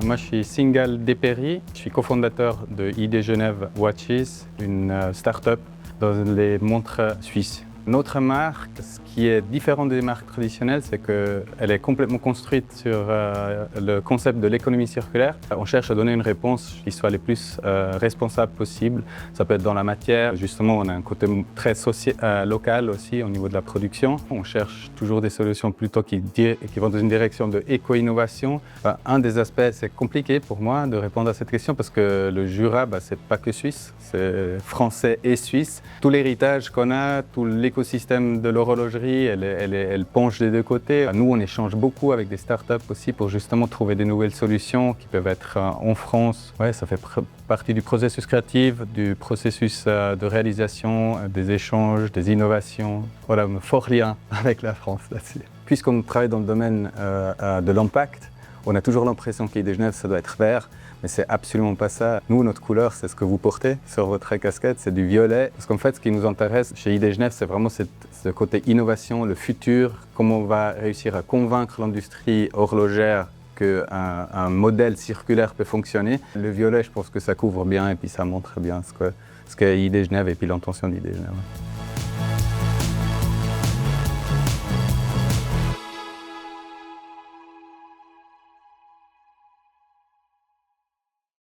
Moi, je suis Singal Deperi, je suis cofondateur de ID Genève Watches, une start-up dans les montres suisses. Notre marque, ce qui est différent des marques traditionnelles, c'est qu'elle est complètement construite sur le concept de l'économie circulaire. On cherche à donner une réponse qui soit le plus responsable possible. Ça peut être dans la matière. Justement, on a un côté très local aussi au niveau de la production. On cherche toujours des solutions plutôt qui vont dans une direction de éco-innovation. Un des aspects, c'est compliqué pour moi de répondre à cette question parce que le Jura, c'est pas que suisse, c'est français et suisse. Tout l'héritage qu'on a, tout l'écosystème de l'horlogerie, elle penche des deux côtés. Nous, on échange beaucoup avec des startups aussi pour justement trouver des nouvelles solutions qui peuvent être en France. Ouais, ça fait partie du processus créatif, du processus de réalisation, des échanges, des innovations. Voilà, un fort lien avec la France là-dessus. Puisqu'on travaille dans le domaine de l'impact, on a toujours l'impression qu'ID Genève, ça doit être vert, mais c'est absolument pas ça. Nous, notre couleur, c'est ce que vous portez sur votre casquette, c'est du violet. Parce qu'en fait, ce qui nous intéresse chez ID Genève, c'est vraiment ce côté innovation, le futur, comment on va réussir à convaincre l'industrie horlogère qu'un modèle circulaire peut fonctionner. Le violet, je pense que ça couvre bien et puis ça montre bien ce qu'est ID Genève et puis l'intention d'ID Genève.